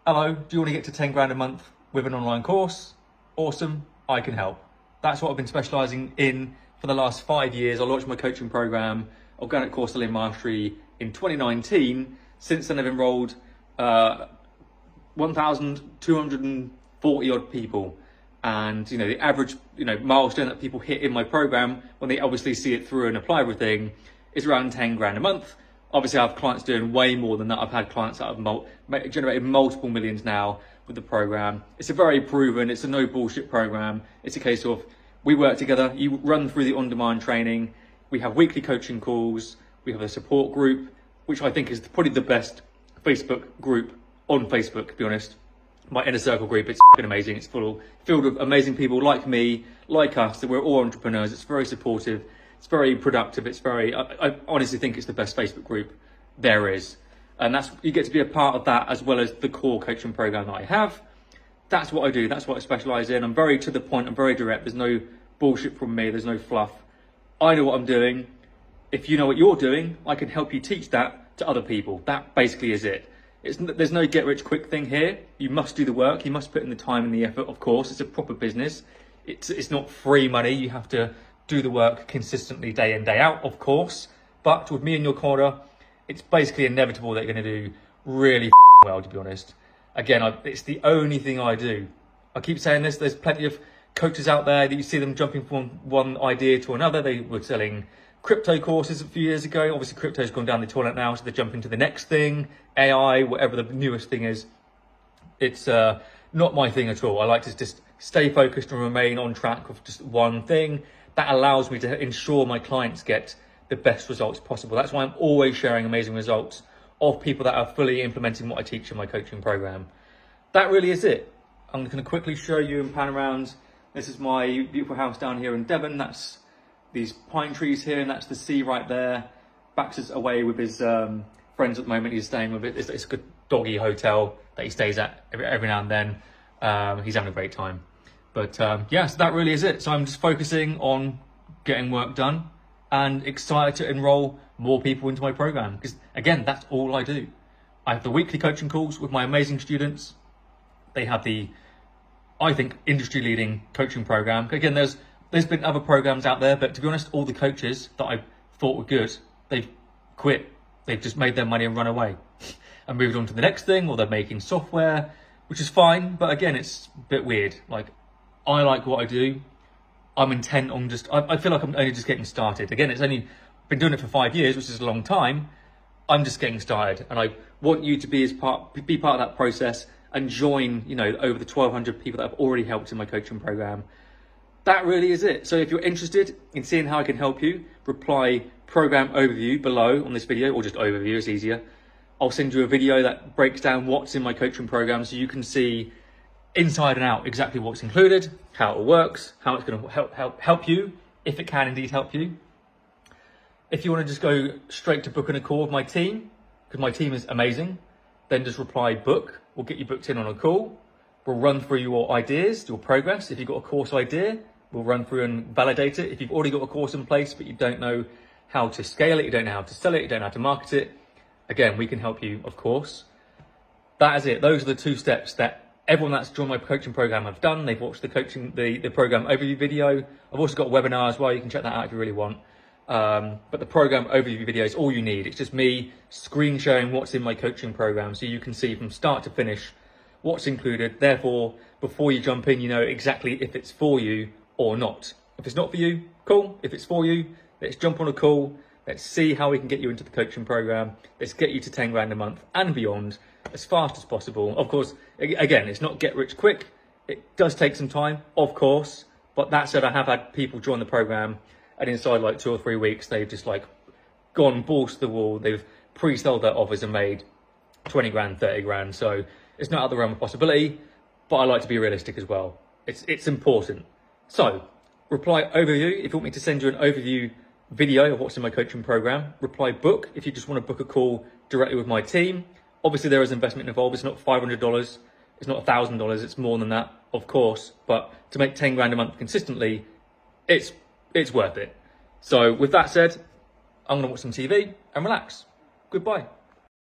hello, do you want to get to 10 grand a month with an online course? Awesome, I can help. That's what I've been specializing in for the last 5 years. I launched my coaching program, Organic Course Selling Mastery, in 2019. Since then, I've enrolled 1,240 odd people. And the average milestone that people hit in my program, when they obviously see it through and apply everything, is around 10 grand a month. Obviously, I have clients doing way more than that. I've had clients that have generated multiple millions now with the program. It's a very proven, it's a no bullshit program. It's a case of, we work together, you run through the on-demand training, we have weekly coaching calls, we have a support group, which I think is probably the best Facebook group on Facebook, to be honest. My inner circle group, it's amazing. It's filled with amazing people like me, like us, that we're all entrepreneurs. It's very supportive. It's very productive. I honestly think it's the best Facebook group there is. And you get to be a part of that, as well as the core coaching program that I have. That's what I do. That's what I specialize in. I'm very to the point. I'm very direct. There's no bullshit from me. There's no fluff. I know what I'm doing. If you know what you're doing, I can help you teach that to other people. That basically is it. There's no get rich quick thing here. You must do the work. You must put in the time and the effort, of course. It's a proper business. It's not free money. You have to do the work consistently, day in, day out, of course. But with me in your corner, it's basically inevitable that you're going to do really well, to be honest. Again, it's the only thing I do. I keep saying this. There's plenty of coaches out there that you see them jumping from one idea to another. They were selling crypto courses a few years ago. Obviously, crypto's gone down the toilet now, so they're jumping to the next thing, AI, whatever the newest thing is. It's not my thing at all. I like to just stay focused and remain on track with just one thing. That allows me to ensure my clients get the best results possible. That's why I'm always sharing amazing results of people that are fully implementing what I teach in my coaching program. That really is it. I'm going to quickly show you and pan around. This is my beautiful house down here in Devon. That's these pine trees here, and that's the sea right there. Baxter's away with his friends at the moment. He's staying with it. It's a good doggy hotel that he stays at every now and then. He's having a great time. But yeah, so that really is it. So I'm just focusing on getting work done and excited to enroll more people into my program. Because again, that's all I do. I have the weekly coaching calls with my amazing students. They have the, I think, industry-leading coaching program. Again, there's been other programs out there, but to be honest, all the coaches that I thought were good, they've quit. They've just made their money and run away and moved on to the next thing, or they're making software, which is fine. But again, it's a bit weird. Like, I like what I do. I'm intent on I feel like I'm only just getting started. Again, it's only been doing it for 5 years, which is a long time. I'm just getting started, and I want you to be part of that process and join, over the 1,200 people that I've already helped in my coaching program. That really is it. So if you're interested in seeing how I can help you, reply program overview below on this video, or just overview, it's easier. I'll send you a video that breaks down what's in my coaching program, so you can see inside and out exactly what's included, how it works, how it's going to help you, if it can indeed help you. If you want to just go straight to booking a call with my team, because my team is amazing, then just reply book. We'll get you booked in on a call. We'll run through your ideas, your progress. If you've got a course idea, we'll run through and validate it. If you've already got a course in place, but you don't know how to scale it, you don't know how to sell it, you don't know how to market it, again, we can help you, of course. That is it. Those are the 2 steps that everyone that's joined my coaching program have done. They've watched the program overview video. I've also got a webinar as well. You can check that out if you really want. But the program overview video is all you need. It's just me screen sharing what's in my coaching program, so you can see from start to finish what's included. Therefore, before you jump in, you know exactly if it's for you or not. If it's not for you, cool. If it's for you, let's jump on a call. Let's see how we can get you into the coaching program. Let's get you to 10 grand a month and beyond as fast as possible. Of course, again, it's not get rich quick. It does take some time, of course. But that said, I have had people join the program, and inside like 2 or 3 weeks, they've just like gone balls to the wall. They've pre-sold their offers and made 20 grand, 30 grand. So it's not out of the realm of possibility, but I like to be realistic as well. It's important. So reply overview if you want me to send you an overview video of what's in my coaching program. Reply book if you just want to book a call directly with my team. Obviously, there is investment involved. It's not $500. It's not $1,000. It's more than that, of course. But to make 10 grand a month consistently, it's worth it. So with that said, I'm going to watch some TV and relax. Goodbye.